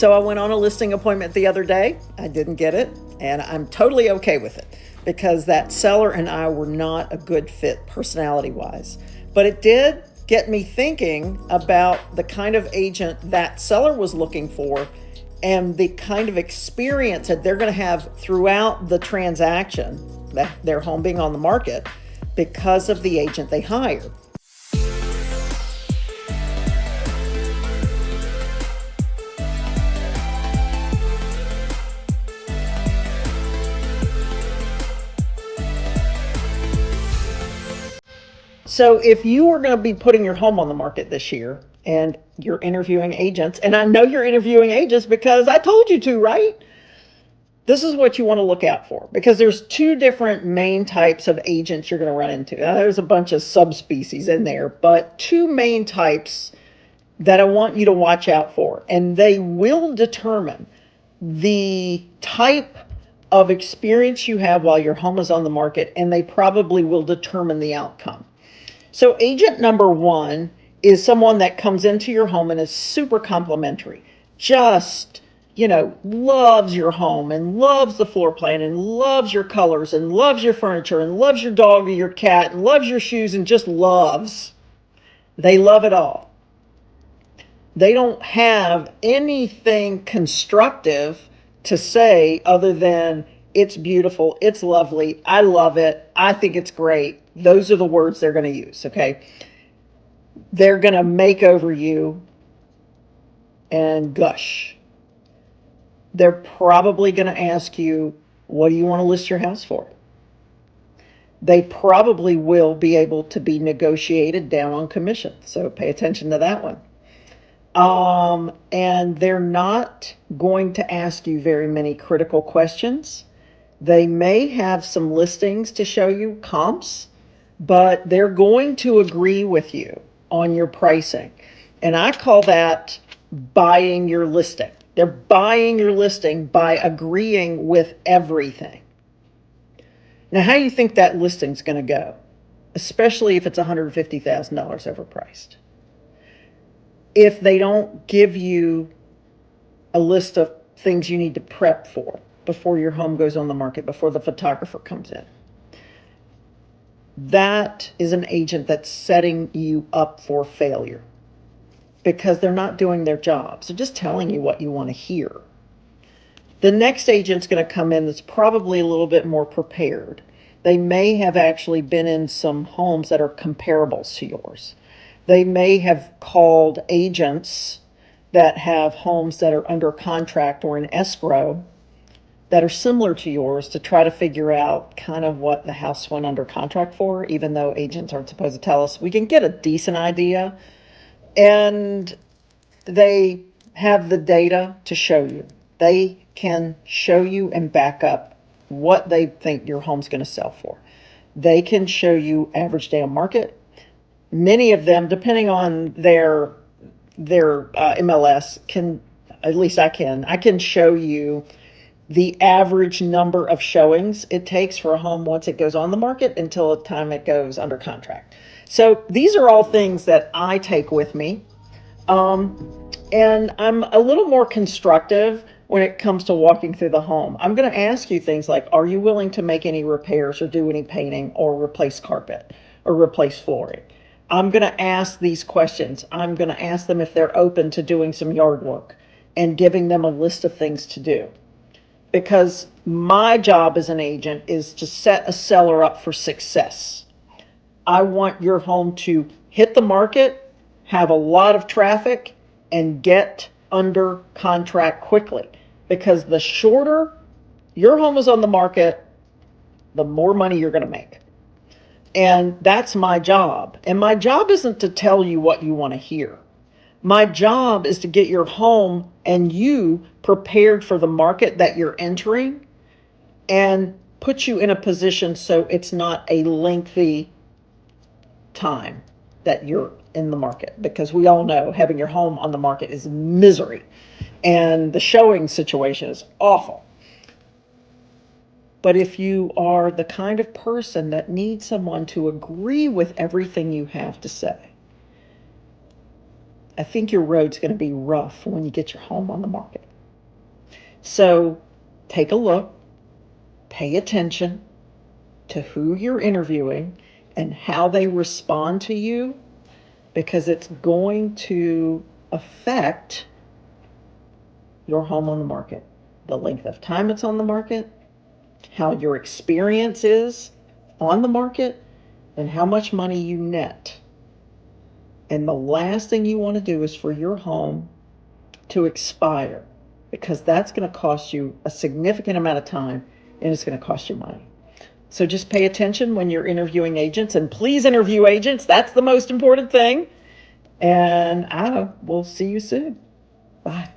So I went on a listing appointment the other day. I didn't get it, and I'm totally okay with it because that seller and I were not a good fit personality wise. But it did get me thinking about the kind of agent that seller was looking for and the kind of experience that they're going to have throughout the transaction, that their home being on the market, because of the agent they hired. So if you are going to be putting your home on the market this year and you're interviewing agents, and I know you're interviewing agents because I told you to, right? This is what you want to look out for because there's two different main types of agents you're going to run into. Now, there's a bunch of subspecies in there, but two main types that I want you to watch out for, and they will determine the type of experience you have while your home is on the market, and they probably will determine the outcome. So agent number one is someone that comes into your home and is super complimentary. Just, loves your home and loves the floor plan and loves your colors and loves your furniture and loves your dog or your cat and loves your shoes and just loves. They love it all. They don't have anything constructive to say other than it's beautiful, it's lovely, I love it, I think it's great. Those are the words they're going to use, okay? They're going to make over you and gush. They're probably going to ask you, what do you want to list your house for? They probably will be able to be negotiated down on commission. So pay attention to that one. And they're not going to ask you very many critical questions. They may have some listings to show you, comps, but they're going to agree with you on your pricing. And I call that buying your listing. They're buying your listing by agreeing with everything. Now, how do you think that listing's going to go? Especially if it's $150,000 overpriced. If they don't give you a list of things you need to prep for before your home goes on the market, before the photographer comes in, that is an agent that's setting you up for failure because they're not doing their job. So just telling you what you want to hear. The next agent's going to come in that's probably a little bit more prepared. They may have actually been in some homes that are comparables to yours. They may have called agents that have homes that are under contract or in escrow that are similar to yours to try to figure out kind of what the house went under contract for, even though agents aren't supposed to tell us. We can get a decent idea, and they have the data to show you. They can show you and back up what they think your home's going to sell for. They can show you average day on market. Many of them, depending on their MLS, can, at least I can show you the average number of showings it takes for a home once it goes on the market until the time it goes under contract. So these are all things that I take with me. And I'm a little more constructive when it comes to walking through the home. I'm going to ask you things like, are you willing to make any repairs or do any painting or replace carpet or replace flooring? I'm going to ask these questions. I'm going to ask them if they're open to doing some yard work and giving them a list of things to do. Because my job as an agent is to set a seller up for success. I want your home to hit the market, have a lot of traffic, and get under contract quickly. Because the shorter your home is on the market, the more money you're going to make. And that's my job. And my job isn't to tell you what you want to hear. My job is to get your home and you prepared for the market that you're entering and put you in a position so it's not a lengthy time that you're in the market, because we all know having your home on the market is misery and the showing situation is awful. But if you are the kind of person that needs someone to agree with everything you have to say, I think your road's going to be rough when you get your home on the market. So take a look, pay attention to who you're interviewing and how they respond to you, because it's going to affect your home on the market, the length of time it's on the market, how your experience is on the market, and how much money you net. And the last thing you want to do is for your home to expire, because that's going to cost you a significant amount of time and it's going to cost you money. So just pay attention when you're interviewing agents, and please interview agents. That's the most important thing. And I will see you soon. Bye.